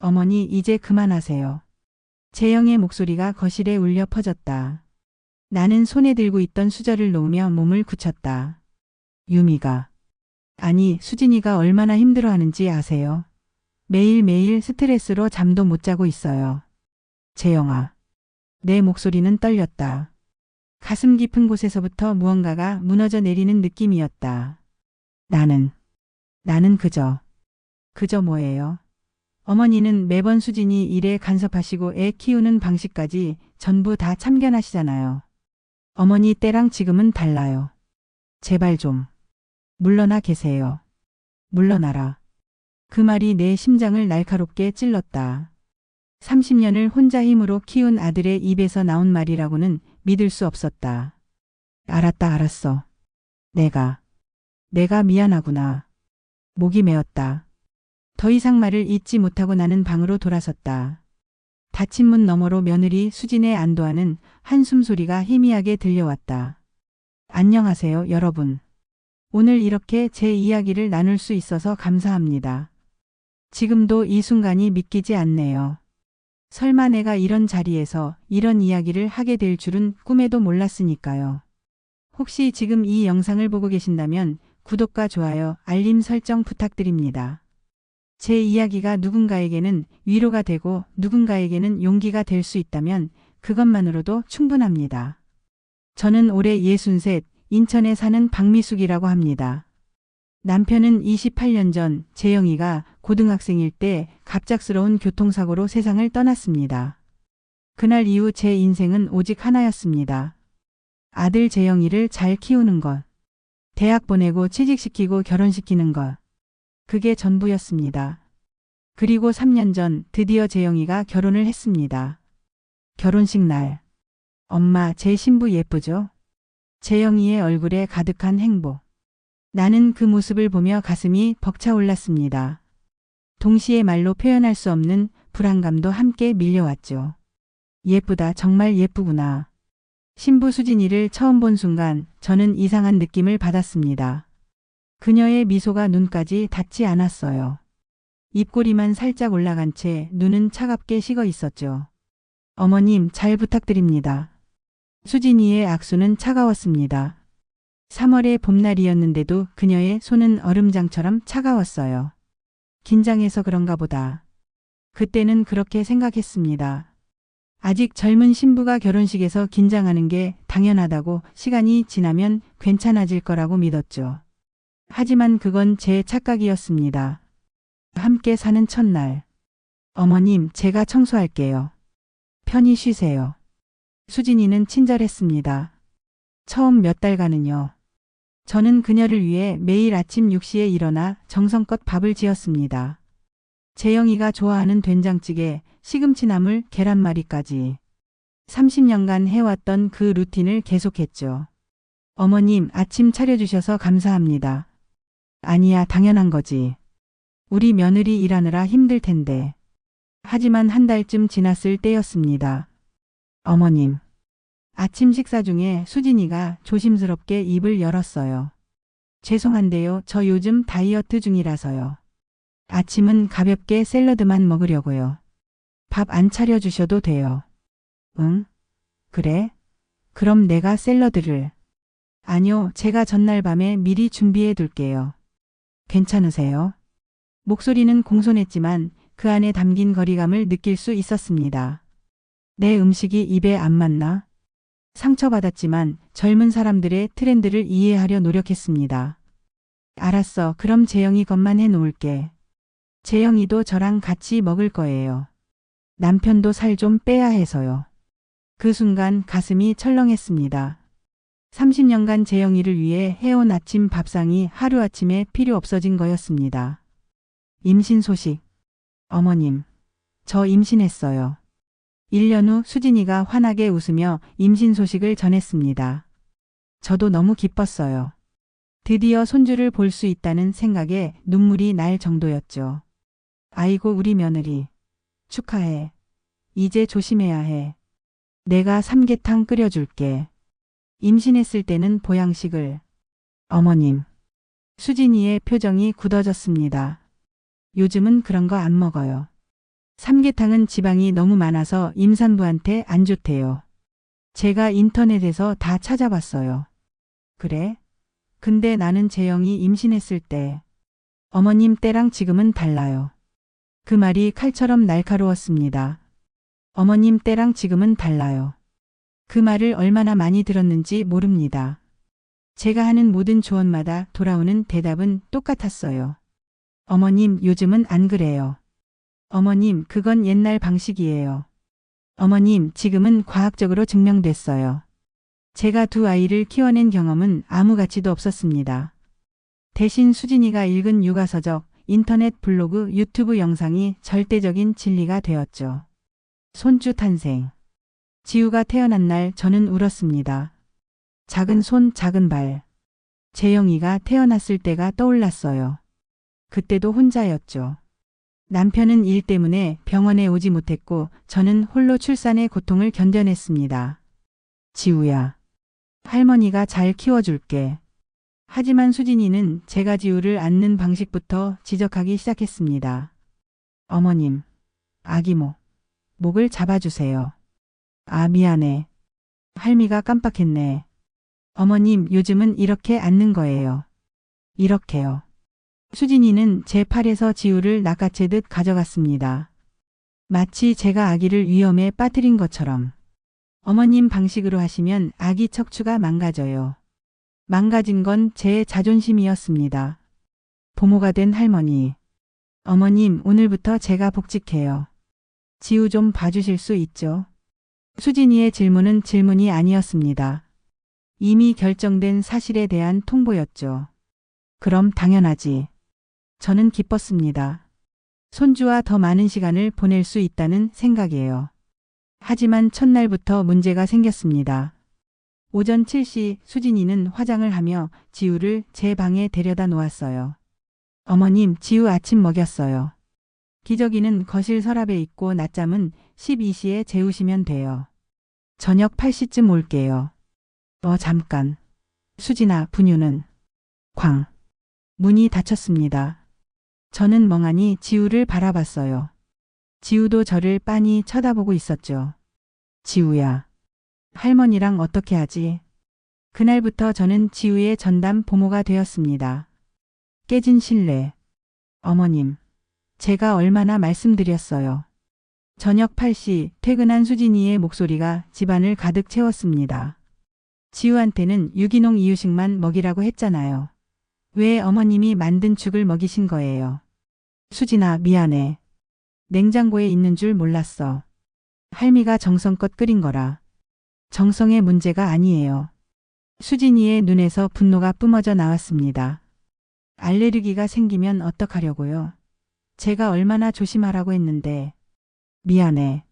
어머니, 이제 그만하세요. 재영의 목소리가 거실에 울려 퍼졌다. 나는 손에 들고 있던 수저를 놓으며 몸을 굳혔다. 유미가, 아니, 수진이가 얼마나 힘들어하는지 아세요? 매일매일 스트레스로 잠도 못 자고 있어요. 재영아. 내 목소리는 떨렸다. 가슴 깊은 곳에서부터 무언가가 무너져 내리는 느낌이었다. 나는 그저 뭐예요? 어머니는 매번 수진이 일에 간섭하시고 애 키우는 방식까지 전부 다 참견하시잖아요. 어머니 때랑 지금은 달라요. 제발 좀 물러나 계세요. 물러나라. 그 말이 내 심장을 날카롭게 찔렀다. 30년을 혼자 힘으로 키운 아들의 입에서 나온 말이라고는 믿을 수 없었다. 알았어. 내가 미안하구나. 목이 메었다. 더 이상 말을 잇지 못하고 나는 방으로 돌아섰다. 닫힌 문 너머로 며느리 수진의 안도하는 한숨 소리가 희미하게 들려왔다. 안녕하세요, 여러분. 오늘 이렇게 제 이야기를 나눌 수 있어서 감사합니다. 지금도 이 순간이 믿기지 않네요. 설마 내가 이런 자리에서 이런 이야기를 하게 될 줄은 꿈에도 몰랐으니까요. 혹시 지금 이 영상을 보고 계신다면 구독과 좋아요, 알림 설정 부탁드립니다. 제 이야기가 누군가에게는 위로가 되고 누군가에게는 용기가 될 수 있다면 그것만으로도 충분합니다. 저는 올해 63, 인천에 사는 박미숙이라고 합니다. 남편은 28년 전 재영이가 고등학생일 때 갑작스러운 교통사고로 세상을 떠났습니다. 그날 이후 제 인생은 오직 하나였습니다. 아들 재영이를 잘 키우는 것. 대학 보내고 취직시키고 결혼시키는 것. 그게 전부였습니다. 그리고 3년 전 드디어 재영이가 결혼을 했습니다. 결혼식 날. 엄마, 제 신부 예쁘죠? 재영이의 얼굴에 가득한 행복. 나는 그 모습을 보며 가슴이 벅차올랐습니다. 동시에 말로 표현할 수 없는 불안감도 함께 밀려왔죠. 예쁘다, 정말 예쁘구나. 신부 수진이를 처음 본 순간 저는 이상한 느낌을 받았습니다. 그녀의 미소가 눈까지 닿지 않았어요. 입꼬리만 살짝 올라간 채 눈은 차갑게 식어 있었죠. 어머님, 잘 부탁드립니다. 수진이의 악수는 차가웠습니다. 3월의 봄날이었는데도 그녀의 손은 얼음장처럼 차가웠어요. 긴장해서 그런가 보다. 그때는 그렇게 생각했습니다. 아직 젊은 신부가 결혼식에서 긴장하는 게 당연하다고, 시간이 지나면 괜찮아질 거라고 믿었죠. 하지만 그건 제 착각이었습니다. 함께 사는 첫날. 어머님, 제가 청소할게요. 편히 쉬세요. 수진이는 친절했습니다. 처음 몇 달간은요. 저는 그녀를 위해 매일 아침 6시에 일어나 정성껏 밥을 지었습니다. 재영이가 좋아하는 된장찌개, 시금치나물, 계란말이까지. 30년간 해왔던 그 루틴을 계속했죠. 어머님, 아침 차려주셔서 감사합니다. 아니야, 당연한 거지. 우리 며느리 일하느라 힘들 텐데. 하지만 한 달쯤 지났을 때였습니다. 어머님. 아침 식사 중에 수진이가 조심스럽게 입을 열었어요. 죄송한데요, 저 요즘 다이어트 중이라서요. 아침은 가볍게 샐러드만 먹으려고요. 밥 안 차려주셔도 돼요. 응? 그래? 그럼 내가 샐러드를. 아니요, 제가 전날 밤에 미리 준비해 둘게요. 괜찮으세요? 목소리는 공손했지만 그 안에 담긴 거리감을 느낄 수 있었습니다. 내 음식이 입에 안 맞나? 상처받았지만 젊은 사람들의 트렌드를 이해하려 노력했습니다. 알았어, 그럼 재영이 것만 해놓을게. 재영이도 저랑 같이 먹을 거예요. 남편도 살 좀 빼야 해서요. 그 순간 가슴이 철렁했습니다. 30년간 재영이를 위해 해온 아침 밥상이 하루아침에 필요 없어진 거였습니다. 임신 소식. 어머님, 저 임신했어요. 1년 후 수진이가 환하게 웃으며 임신 소식을 전했습니다. 저도 너무 기뻤어요. 드디어 손주를 볼 수 있다는 생각에 눈물이 날 정도였죠. 아이고, 우리 며느리. 축하해. 이제 조심해야 해. 내가 삼계탕 끓여줄게. 임신했을 때는 보양식을. 어머님. 수진이의 표정이 굳어졌습니다. 요즘은 그런 거 안 먹어요. 삼계탕은 지방이 너무 많아서 임산부한테 안 좋대요. 제가 인터넷에서 다 찾아봤어요. 그래? 근데 나는 재영이 임신했을 때 어머님 때랑 지금은 달라요. 그 말이 칼처럼 날카로웠습니다. 어머님 때랑 지금은 달라요. 그 말을 얼마나 많이 들었는지 모릅니다. 제가 하는 모든 조언마다 돌아오는 대답은 똑같았어요. 어머님, 요즘은 안 그래요. 어머님, 그건 옛날 방식이에요. 어머님, 지금은 과학적으로 증명됐어요. 제가 두 아이를 키워낸 경험은 아무 가치도 없었습니다. 대신 수진이가 읽은 육아서적, 인터넷 블로그, 유튜브 영상이 절대적인 진리가 되었죠. 손주 탄생. 지우가 태어난 날 저는 울었습니다. 작은 손, 작은 발. 재영이가 태어났을 때가 떠올랐어요. 그때도 혼자였죠. 남편은 일 때문에 병원에 오지 못했고 저는 홀로 출산의 고통을 견뎌냈습니다. 지우야, 할머니가 잘 키워줄게. 하지만 수진이는 제가 지우를 안는 방식부터 지적하기 시작했습니다. 어머님, 아기 목을 잡아주세요. 아, 미안해. 할미가 깜빡했네. 어머님, 요즘은 이렇게 안는 거예요. 이렇게요. 수진이는 제 팔에서 지우를 낚아채듯 가져갔습니다. 마치 제가 아기를 위험에 빠뜨린 것처럼. 어머님 방식으로 하시면 아기 척추가 망가져요. 망가진 건 제 자존심이었습니다. 부모가 된 할머니. 어머님, 오늘부터 제가 복직해요. 지우 좀 봐주실 수 있죠? 수진이의 질문은 질문이 아니었습니다. 이미 결정된 사실에 대한 통보였죠. 그럼 당연하지. 저는 기뻤습니다. 손주와 더 많은 시간을 보낼 수 있다는 생각이에요. 하지만 첫날부터 문제가 생겼습니다. 오전 7시 수진이는 화장을 하며 지우를 제 방에 데려다 놓았어요. 어머님, 지우 아침 먹였어요. 기저귀는 거실 서랍에 있고 낮잠은 12시에 재우시면 돼요. 저녁 8시쯤 올게요. 잠깐. 수진아, 분유는? 쾅. 문이 닫혔습니다. 저는 멍하니 지우를 바라봤어요. 지우도 저를 빤히 쳐다보고 있었죠. 지우야. 할머니랑 어떻게 하지? 그날부터 저는 지우의 전담 보모가 되었습니다. 깨진 신뢰. 어머님. 제가 얼마나 말씀드렸어요. 저녁 8시 퇴근한 수진이의 목소리가 집안을 가득 채웠습니다. 지우한테는 유기농 이유식만 먹이라고 했잖아요. 왜 어머님이 만든 죽을 먹이신 거예요? 수진아, 미안해. 냉장고에 있는 줄 몰랐어. 할미가 정성껏 끓인 거라. 정성의 문제가 아니에요. 수진이의 눈에서 분노가 뿜어져 나왔습니다. 알레르기가 생기면 어떡하려고요? 제가 얼마나 조심하라고 했는데. 미안해.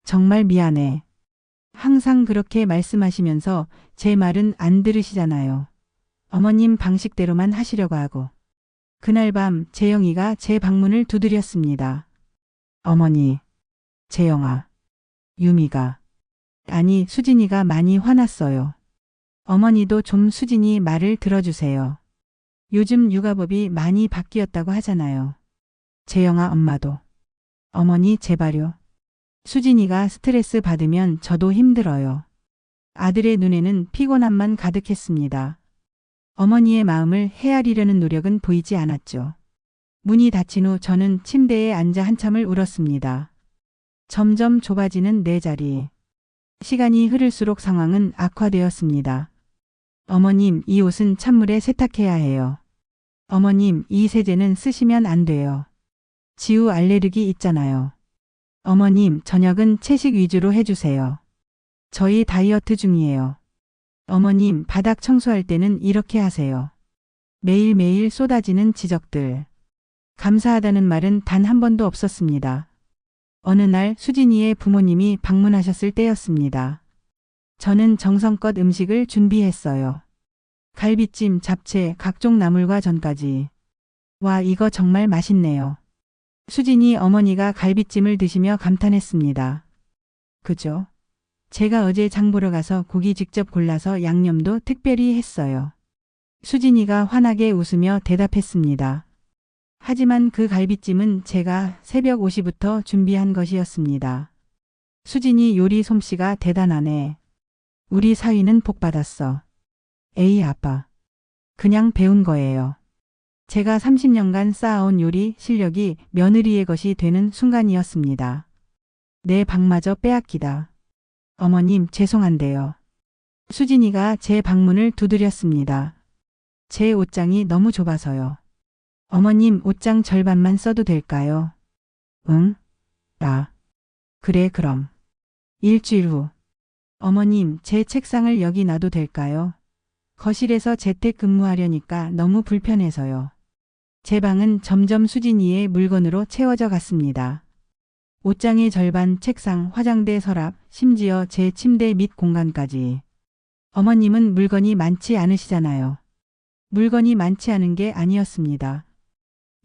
정말 미안해. 항상 그렇게 말씀하시면서 제 말은 안 들으시잖아요. 어머님 방식대로만 하시려고 하고. 그날 밤 재영이가 제 방문을 두드렸습니다. 어머니. 재영아. 유미가. 아니, 수진이가 많이 화났어요. 어머니도 좀 수진이 말을 들어주세요. 요즘 육아법이 많이 바뀌었다고 하잖아요. 재영아, 엄마도. 어머니, 제발요. 수진이가 스트레스 받으면 저도 힘들어요. 아들의 눈에는 피곤함만 가득했습니다. 어머니의 마음을 헤아리려는 노력은 보이지 않았죠. 문이 닫힌 후 저는 침대에 앉아 한참을 울었습니다. 점점 좁아지는 내 자리. 시간이 흐를수록 상황은 악화되었습니다. 어머님, 이 옷은 찬물에 세탁해야 해요. 어머님, 이 세제는 쓰시면 안 돼요. 지우 알레르기 있잖아요. 어머님, 저녁은 채식 위주로 해주세요. 저희 다이어트 중이에요. 어머님, 바닥 청소할 때는 이렇게 하세요. 매일매일 쏟아지는 지적들. 감사하다는 말은 단 한 번도 없었습니다. 어느 날 수진이의 부모님이 방문하셨을 때였습니다. 저는 정성껏 음식을 준비했어요. 갈비찜, 잡채, 각종 나물과 전까지. 와, 이거 정말 맛있네요. 수진이 어머니가 갈비찜을 드시며 감탄했습니다. 그죠? 제가 어제 장 보러 가서 고기 직접 골라서 양념도 특별히 했어요. 수진이가 환하게 웃으며 대답했습니다. 하지만 그 갈비찜은 제가 새벽 5시부터 준비한 것이었습니다. 수진이 요리 솜씨가 대단하네. 우리 사위는 복 받았어. 에이 아빠. 그냥 배운 거예요. 제가 30년간 쌓아온 요리 실력이 며느리의 것이 되는 순간이었습니다. 내 방마저 빼앗기다. 어머님 죄송한데요. 수진이가 제 방문을 두드렸습니다. 제 옷장이 너무 좁아서요. 어머님 옷장 절반만 써도 될까요? 응? 그래 그럼. 일주일 후. 어머님 제 책상을 여기 놔도 될까요? 거실에서 재택근무하려니까 너무 불편해서요. 제 방은 점점 수진이의 물건으로 채워져 갔습니다. 옷장의 절반, 책상, 화장대, 서랍, 심지어 제 침대 및 공간까지. 어머님은 물건이 많지 않으시잖아요. 물건이 많지 않은 게 아니었습니다.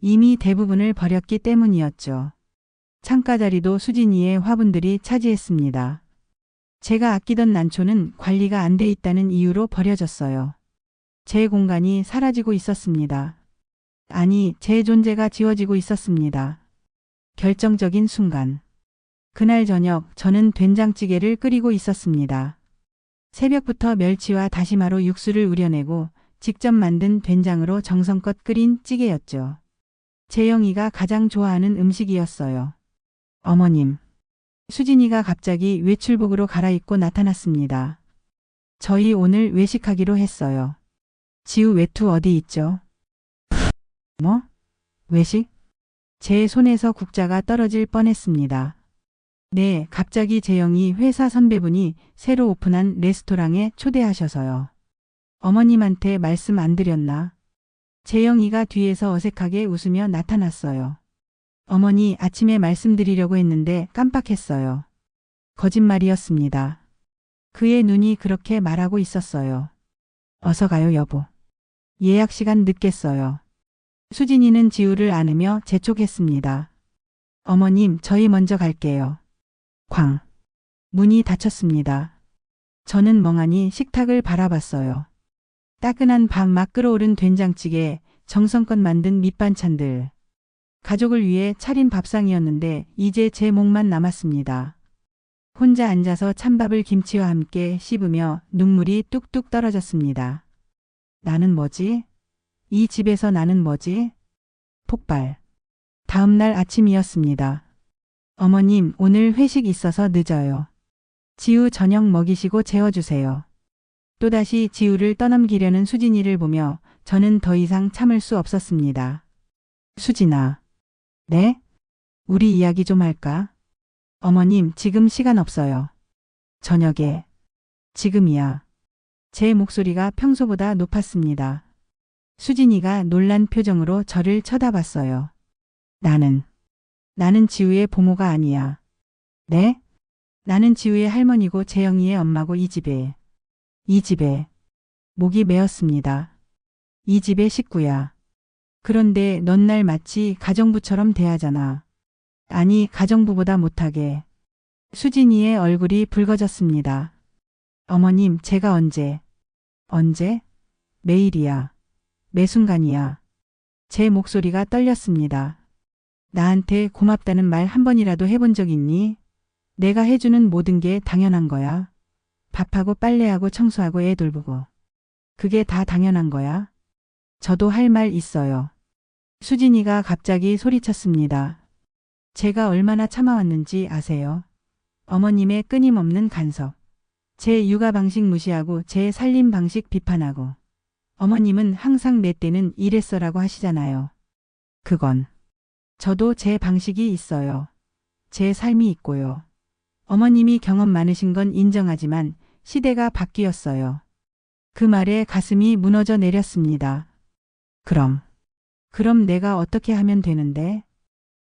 이미 대부분을 버렸기 때문이었죠. 창가 자리도 수진이의 화분들이 차지했습니다. 제가 아끼던 난초는 관리가 안 돼 있다는 이유로 버려졌어요. 제 공간이 사라지고 있었습니다. 아니, 제 존재가 지워지고 있었습니다. 결정적인 순간. 그날 저녁 저는 된장찌개를 끓이고 있었습니다. 새벽부터 멸치와 다시마로 육수를 우려내고 직접 만든 된장으로 정성껏 끓인 찌개였죠. 재영이가 가장 좋아하는 음식이었어요. 어머님. 수진이가 갑자기 외출복으로 갈아입고 나타났습니다. 저희 오늘 외식하기로 했어요. 지우 외투 어디 있죠? 뭐? 외식? 제 손에서 국자가 떨어질 뻔했습니다. 네, 갑자기 재영이 회사 선배분이 새로 오픈한 레스토랑에 초대하셔서요. 어머님한테 말씀 안 드렸나? 재영이가 뒤에서 어색하게 웃으며 나타났어요. 어머니 아침에 말씀드리려고 했는데 깜빡했어요. 거짓말이었습니다. 그의 눈이 그렇게 말하고 있었어요. 어서 가요 여보. 예약 시간 늦겠어요. 수진이는 지우를 안으며 재촉했습니다. 어머님 저희 먼저 갈게요. 쾅. 문이 닫혔습니다. 저는 멍하니 식탁을 바라봤어요. 따끈한 밥 막 끓어오른 된장찌개, 정성껏 만든 밑반찬들. 가족을 위해 차린 밥상이었는데 이제 제 몫만 남았습니다. 혼자 앉아서 찬밥을 김치와 함께 씹으며 눈물이 뚝뚝 떨어졌습니다. 나는 뭐지? 이 집에서 나는 뭐지? 폭발. 다음 날 아침이었습니다. 어머님 오늘 회식 있어서 늦어요. 지우 저녁 먹이시고 재워주세요. 또다시 지우를 떠넘기려는 수진이를 보며 저는 더 이상 참을 수 없었습니다. 수진아. 네? 우리 이야기 좀 할까? 어머님 지금 시간 없어요. 저녁에. 지금이야. 제 목소리가 평소보다 높았습니다. 수진이가 놀란 표정으로 저를 쳐다봤어요. 나는 지우의 부모가 아니야. 네? 나는 지우의 할머니고 재영이의 엄마고 이 집에 목이 메었습니다. 이 집의 식구야. 그런데 넌 날 마치 가정부처럼 대하잖아. 아니 가정부보다 못하게. 수진이의 얼굴이 붉어졌습니다. 어머님 제가 언제? 매일이야. 매 순간이야. 제 목소리가 떨렸습니다. 나한테 고맙다는 말 한 번이라도 해본 적 있니? 내가 해주는 모든 게 당연한 거야. 밥하고 빨래하고 청소하고 애 돌보고. 그게 다 당연한 거야. 저도 할 말 있어요. 수진이가 갑자기 소리쳤습니다. 제가 얼마나 참아왔는지 아세요? 어머님의 끊임없는 간섭. 제 육아 방식 무시하고 제 살림 방식 비판하고. 어머님은 항상 내 때는 이랬어라고 하시잖아요. 그건. 저도 제 방식이 있어요. 제 삶이 있고요. 어머님이 경험 많으신 건 인정하지만 시대가 바뀌었어요. 그 말에 가슴이 무너져 내렸습니다. 그럼 내가 어떻게 하면 되는데?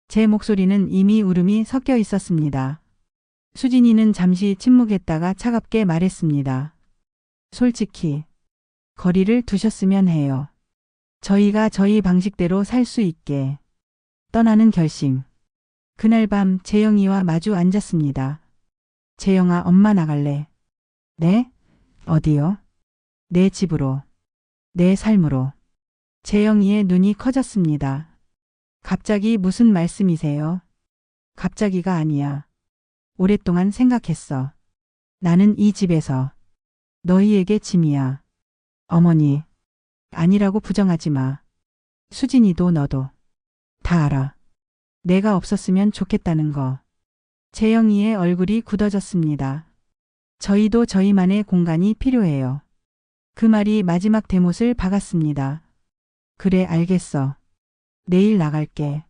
제 목소리는 이미 울음이 섞여 있었습니다. 수진이는 잠시 침묵했다가 차갑게 말했습니다. 솔직히 거리를 두셨으면 해요. 저희가 저희 방식대로 살 수 있게. 떠나는 결심. 그날 밤 재영이와 마주 앉았습니다. 재영아 엄마 나갈래. 네? 어디요? 내 집으로. 내 삶으로. 재영이의 눈이 커졌습니다. 갑자기 무슨 말씀이세요? 갑자기가 아니야. 오랫동안 생각했어. 나는 이 집에서 너희에게 짐이야. 어머니, 아니라고 부정하지 마. 수진이도 너도 다 알아. 내가 없었으면 좋겠다는 거. 재영이의 얼굴이 굳어졌습니다. 저희도 저희만의 공간이 필요해요. 그 말이 마지막 대못을 박았습니다. 그래, 알겠어. 내일 나갈게.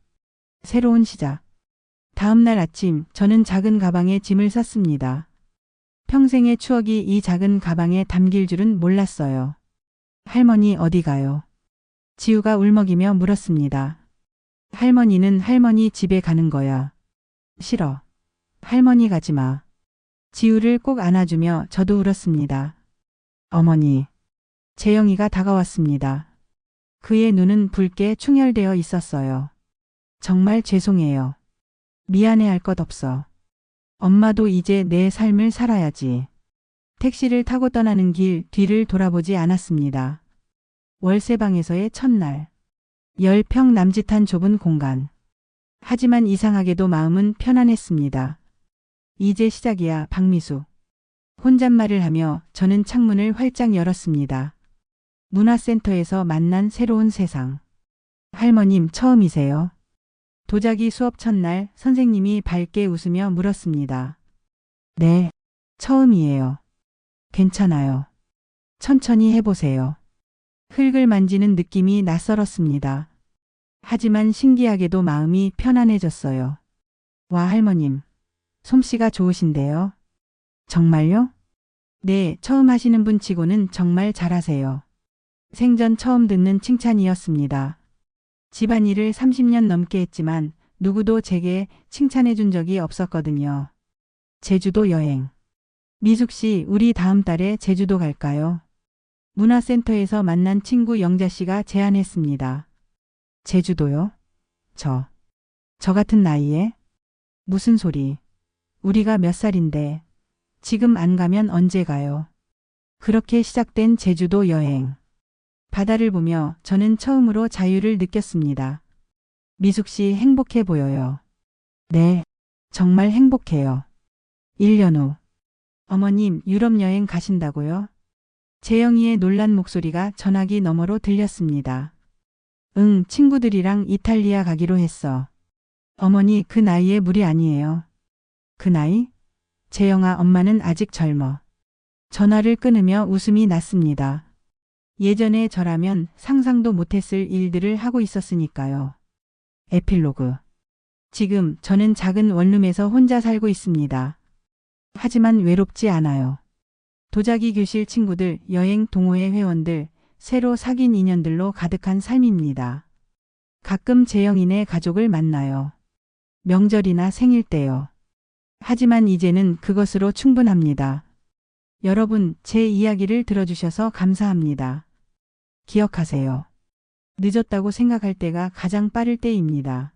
새로운 시작. 다음 날 아침 저는 작은 가방에 짐을 쌌습니다. 평생의 추억이 이 작은 가방에 담길 줄은 몰랐어요. 할머니 어디 가요? 지우가 울먹이며 물었습니다. 할머니는 할머니 집에 가는 거야. 싫어. 할머니 가지 마. 지우를 꼭 안아주며 저도 울었습니다. 어머니. 재영이가 다가왔습니다. 그의 눈은 붉게 충혈되어 있었어요. 정말 죄송해요. 미안해할 것 없어. 엄마도 이제 내 삶을 살아야지. 택시를 타고 떠나는 길 뒤를 돌아보지 않았습니다. 월세방에서의 첫날. 10평 남짓한 좁은 공간. 하지만 이상하게도 마음은 편안했습니다. 이제 시작이야, 박미수. 혼잣말을 하며 저는 창문을 활짝 열었습니다. 문화센터에서 만난 새로운 세상. 할머님 처음이세요? 도자기 수업 첫날 선생님이 밝게 웃으며 물었습니다. 네, 처음이에요. 괜찮아요. 천천히 해보세요. 흙을 만지는 느낌이 낯설었습니다. 하지만 신기하게도 마음이 편안해졌어요. 와, 할머님. 솜씨가 좋으신데요? 정말요? 네, 처음 하시는 분 치고는 정말 잘하세요. 생전 처음 듣는 칭찬이었습니다. 집안일을 30년 넘게 했지만 누구도 제게 칭찬해 준 적이 없었거든요. 제주도 여행. 미숙 씨, 우리 다음 달에 제주도 갈까요? 문화센터에서 만난 친구 영자 씨가 제안했습니다. 제주도요? 저 같은 나이에? 무슨 소리? 우리가 몇 살인데 지금 안 가면 언제 가요? 그렇게 시작된 제주도 여행. 바다를 보며 저는 처음으로 자유를 느꼈습니다. 미숙 씨 행복해 보여요. 네, 정말 행복해요. 1년 후. 어머님, 유럽 여행 가신다고요? 재영이의 놀란 목소리가 전화기 너머로 들렸습니다. 응, 친구들이랑 이탈리아 가기로 했어. 어머니, 그 나이에 무리 아니에요. 그 나이? 재영아, 엄마는 아직 젊어. 전화를 끊으며 웃음이 났습니다. 예전에 저라면 상상도 못했을 일들을 하고 있었으니까요. 에필로그. 지금 저는 작은 원룸에서 혼자 살고 있습니다. 하지만 외롭지 않아요. 도자기 교실 친구들, 여행 동호회 회원들, 새로 사귄 인연들로 가득한 삶입니다. 가끔 재영이네 가족을 만나요. 명절이나 생일 때요. 하지만 이제는 그것으로 충분합니다. 여러분, 제 이야기를 들어주셔서 감사합니다. 기억하세요. 늦었다고 생각할 때가 가장 빠를 때입니다.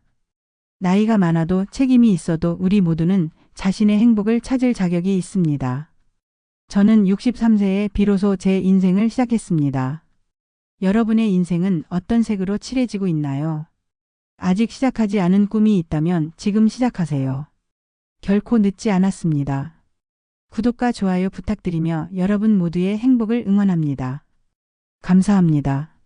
나이가 많아도 책임이 있어도 우리 모두는 자신의 행복을 찾을 자격이 있습니다. 저는 63세에 비로소 제 인생을 시작했습니다. 여러분의 인생은 어떤 색으로 칠해지고 있나요? 아직 시작하지 않은 꿈이 있다면 지금 시작하세요. 결코 늦지 않았습니다. 구독과 좋아요 부탁드리며 여러분 모두의 행복을 응원합니다. 감사합니다.